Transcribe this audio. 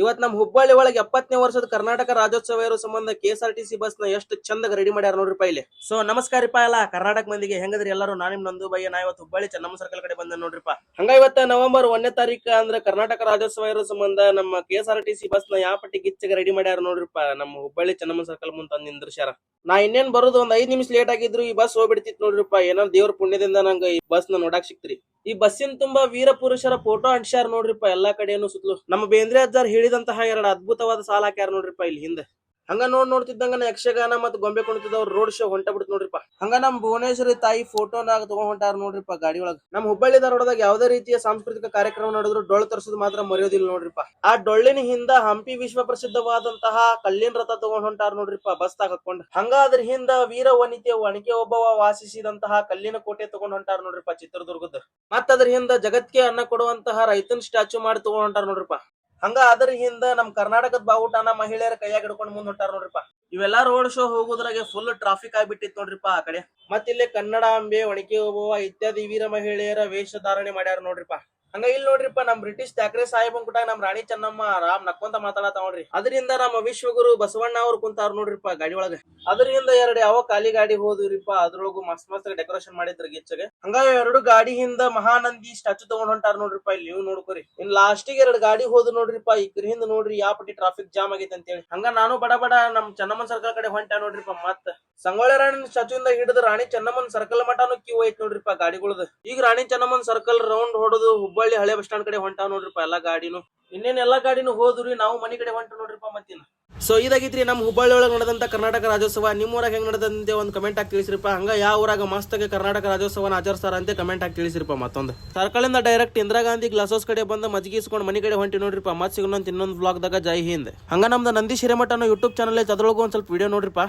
ಇವತ್ ನಮ್ ಹುಬ್ಬಳ್ಳಿ ಒಳಗೆ 70ನೇ ವರ್ಷದ ಕರ್ನಾಟಕ ರಾಜ್ಯೋತ್ಸವ ಇರೋ ಸಂಬಂಧ KSRTC ಬಸ್ ನ ಎಷ್ಟು ಚಂದಾಗ ರೆಡಿ ಮಾಡ್ಯಾರ ನೋಡ್ರಿಪ್ಪ ಇಲ್ಲಿ. ಸೊ ನಮಸ್ಕಾರಪ್ಪ ಎಲ್ಲ ಕರ್ನಾಟಕ ಮಂದಿಗೆ, ಹೆಂಗದ್ರಿ ಎಲ್ಲರೂ? ನಾನು ನಿಮ್ ನಂದು ಬಯ್ಯ. ನಾ ಇವತ್ತು ಹುಬ್ಬಳ್ಳಿ ಚೆನ್ನಮ್ಮ ಸರ್ಕಲ್ ಕಡೆ ಬಂದ ನೋಡ್ರಿಪ್ಪ. ಹಂಗ ಇವತ್ತ ನವೆಂಬರ್ 1ನೇ ತಾರೀಕು ಅಂದ್ರೆ ಕರ್ನಾಟಕ ರಾಜ್ಯೋತ್ಸವ ಇರೋ ಸಂಬಂಧ ನಮ್ಮ KSRTC ಬಸ್ ನ ಯಾವ ಪಟ್ಟಿ ಗಿಚ್ಚಗೆ ರೆಡಿ ಮಾಡ್ಯಾರ ನೋಡ್ರಿಪ್ಪ. ನಮ್ಮ ಹುಬ್ಬಳ್ಳಿ ಚೆನ್ನಮ್ಮ ಸರ್ಕಲ್ ಮುಂದೆ ತಂದು ನಿಂದ್ರಸ್ಯಾರ. ನಾ ಇನ್ನೇನ್ ಬರೋದು ಒಂದ್ 5 ನಿಮಿಷ ಲೇಟ್ ಆಗಿದ್ರು ಈ ಬಸ್ ಹೋಗ್ಬಿಡ್ತಿತ್ತು ನೋಡ್ರಿಪ್ಪ. ಏನೋ ದೇವ್ರ ಪುಣ್ಯದಿಂದ ನಂಗೆ ಈ ಬಸ್ ನ ನೋಡಾಕ್ ಸಿಕ್ತ್ರಿ. ಈ ಬಸ್ಸಿನ ತುಂಬಾ ವೀರ ಪುರುಷರ ಫೋಟೋ ಅಂಟಿಸ್ಯಾರ ನೋಡ್ರಿಪ್ಪ ಎಲ್ಲಾ ಕಡೆಯನ್ನು ಸುತ್ತಲೂ. ನಮ್ಮ ಬೇಂದ್ರೆ ಅಜ್ಜಾರ್ ಹೇಳಿದಂತಹ 2 ಅದ್ಭುತವಾದ ಸಾಲ ಹಾಕ್ಯಾರ ನೋಡ್ರಿಪ್ಪ ಇಲ್ಲಿ ಹಿಂದೆ. ಹಂಗ ನೋಡ್ತಿದ್ದಂಗ ಯಕ್ಷಗಾನ ಮತ್ತು ಗೊಂಬೆ ಕುಣಿತಿದ್ದವ್ರು ರೋಡ್ ಶೋ ಹೊಂಟ ಬಿಡ್ತು ನೋಡ್ರಿಪ್ಪ. ಹಂಗ ನಮ್ ಭುವನೇಶ್ವರಿ ತಾಯಿ ಫೋಟೋನಾಗ ತಗೊಂಡ್ ಹೊಂಟಾರ ನೋಡ್ರಿಪ್ಪ ಗಾಡಿ ಒಳಗ. ನಮ್ ಹುಬ್ಬಳ್ಳಿ ಧಾರವಾಡದಾಗ ಯಾವ್ದೇ ರೀತಿಯ ಸಾಂಸ್ಕೃತಿಕ ಕಾರ್ಯಕ್ರಮ ನಡೆದ್ರು ಡೊಳ್ಳು ತರಿಸೋದು ಮಾತ್ರ ಮರೆಯೋದಿಲ್ಲ ನೋಡ್ರಿಪ್ಪ. ಆ ಡೊಳ್ಳಿನ ಹಿಂದ ಹಂಪಿ ವಿಶ್ವ ಪ್ರಸಿದ್ಧವಾದಂತಹ ಕಲ್ಲಿನ ರಥ ತಗೊಂಡ್ ಹೊಂಟಾರ ನೋಡ್ರಿಪ್ಪ ಬಸ್ ಹಾಕೊಂಡ್. ಹಂಗ ಅದ್ರ ಹಿಂದ ವೀರ ವನಿತೆ ಒಣಕೆ ಒಬ್ಬವ ವಾಸಿಸಿದಂತಹ ಕಲ್ಲಿನ ಕೋಟೆ ತಗೊಂಡ್ ಹೊಂಟಾರ ನೋಡ್ರಿಪ್ಪ ಚಿತ್ರದುರ್ಗದ. ಮತ್ತ ಅದ್ರ ಹಿಂದ ಜಗತ್ಗೆ ಅನ್ನ ಕೊಡುವಂತಹ ರೈತನ ಸ್ಟ್ಯಾಚು ಮಾಡಿ ತಗೊಂಡ್ ಹೊಂಟಾರ ನೋಡ್ರಿಪ್ಪ. ಹಂಗ ಅದ್ರ ಹಿಂದ ನಮ್ ಕರ್ನಾಟಕದ ಬಾವುಟನ ಮಹಿಳೆಯರ ಕೈಯಾಗ ಹಿಡ್ಕೊಂಡು ಮುಂದ್ ಹೊಂಟಾರ ನೋಡ್ರಿಪ್ಪ. ಇವೆಲ್ಲಾ ರೋಡ್ ಶೋ ಹೋಗೋದ್ರಾಗೆ ಫುಲ್ ಟ್ರಾಫಿಕ್ ಆಗ್ಬಿಟ್ಟಿತ್ತು ನೋಡ್ರಿಪ್ಪ ಆ ಕಡೆ. ಮತ್ತಿಲ್ಲಿ ಕನ್ನಡಾಂಬೆ, ಒಣಕೆ ಓಬವ್ವ ಇತ್ಯಾದಿ ವೀರ ಮಹಿಳೆಯರ ವೇಷ ಧಾರಣೆ ಮಾಡ್ಯಾರ ನೋಡ್ರಿಪ್ಪ. ಹಂಗ ಇಲ್ಲಿ ನೋಡ್ರಿಪ್ಪ ನಮ್ ಬ್ರಿಟಿಷ್ ಠಾಕ್ರೆ ಸಾಹೇಬನ್ ಕೂಟ ನಮ್ ರಾಣಿ ಚೆನ್ನಮ್ಮ ಆರಾಮ್ ನಕ್ಕೊಂತ ಮಾತಾಡತಾವ ನೋಡ್ರಿ. ಅದರಿಂದ ನಮ್ಮ ವಿಶ್ವಗುರು ಬಸವಣ್ಣ ಅವ್ರು ಕುಂತಾರ ನೋಡ್ರಿಪ್ಪ ಗಾಡಿ ಒಳಗ. ಅದರಿಂದ 2 ಯಾವ ಖಾಲಿ ಗಾಡಿ ಹೋದ್ರಿಪ್ಪ, ಅದ್ರೊಳಗು ಮಸ್ತ್ ಡೆಕೋರೇಷನ್ ಮಾಡಿದ್ರ ಗಿಚ್ಚಗೆ. ಹಂಗ 2 ಗಾಡಿ ಹಿಂದ ಮಹಾನಂದಿ ಸ್ಟ್ಯಾಚು ತಗೊಂಡ್ ಹೊಂಟಾರ ನೋಡ್ರಿಪ್ಪ. ಇಲ್ಲಿ ನೀವು ನೋಡ್ಕೊರಿ. ಇನ್ ಲಾಸ್ಟಿಗೆ 2 ಗಾಡಿ ಹೋದ್ ನೋಡ್ರಿಪ್ಪ. ಇದ್ರ ಹಿಂದ ನೋಡ್ರಿ ಯಾವ ಪಟ್ಟಿ ಟ್ರಾಫಿಕ್ ಜಾಮ್ ಆಗೈತೆ ಅಂತ ಹೇಳಿ. ಹಂಗ ನಾನು ಬಡ ನಮ್ ಚೆನ್ನಮ್ಮನ್ ಸರ್ಕಲ್ ಕಡೆ ಹೊಂಟ ನೋಡ್ರಿಪ್ಪ. ಮತ್ತ ಸಂಗೊಳ್ಳಿ ರಾಣಿ ಸ್ಟ್ಯಾಚು ಇಂದ ಹಿಡಿದು ರಾಣಿ ಚೆನ್ನಮ್ಮನ್ ಸರ್ಕಲ್ ಮಟಾನು ಕ್ಯೂ ಐತ್ ನೋಡ್ರಿಪ್ಪ ಗಾಡಿಗಳದ. ಈಗ ರಾಣಿ ಚೆನ್ನಮ್ಮನ್ ಸರ್ಕಲ್ ರೌಂಡ್ ಹೊಡೆದು ಹುಬ್ಬಳ್ಳಿ ಹಳೆ ಬಸ್ ಸ್ಟಾಂಡ್ ಕಡೆ ಹೊಂಟಾವ್ ನೋಡ್ರಿಪ್ಪ ಎಲ್ಲಾ ಗಾಡಿನು. ಇನ್ನೇನ್ ಎಲ್ಲಾ ಗಾಡಿನು ಹೋದ್ರಿ, ನಾವು ಮನಿ ಕಡೆ ಹೊಂಟ ನೋಡ್ರಿಪ್ಪ ಮತ್ತಿನ. ಸೊ ಇದಾಗಿತ್ರಿ ನಮ್ ಹುಬ್ಬಳ್ಳಿ ಒಳಗೆ ನಡೆದಂತ ಕರ್ನಾಟಕ ರಾಜ್ಯೋತ್ಸವ. ನಿಮ್ಮ ಊರಾಗ ಹೆಂಗ್ ನಡೆದಂತೆ ಒಂದು ಕಮೆಂಟ್ ಆಗಿ ತಿಳಿಸ್ರಿಪ್ಪ. ಹಂಗ ಯಾವ ಊರಾಗ ಮಸ್ತಾಗಿ ಕರ್ನಾಟಕ ರಾಜ್ಯೋತ್ಸವನ ಆಚರಿಸ್ತಾರ ಅಂತ ಕಮೆಂಟ್ ಆಗಿ ತಿಳಿಸ್ರಿಪ್ಪ. ಮತ್ತೊಂದು ಸರ್ಕಲ್ ಇಂದ direct Indira Gandhi glass house ಕಡೆ ಬಂದು ಮಜ್ಜಿಗೆ ಇಸ್ಕೊಂಡು ಮನಿ ಕಡೆ ಹೊಂಟಿ ನೋಡ್ರಿಪ್ಪ. ಮತ್ ಸಿಗೋಣ ಇನ್ನೊಂದು ವ್ಲಾಗ್ ದಾಗ. ಜೈ ಹಿಂದ್. ಹಂಗ ನಮ್ದು ನಂದೀಶ್ ಹಿರೇಮಠ ಯೂಟ್ಯೂಬ್ ಚಾನಲ್ ಅದ್ರೊಳಗೂ ಒಂದ್ ಸ್ವಲ್ಪ ವಿಡಿಯೋ ನೋಡ್ರಿಪ್ಪ.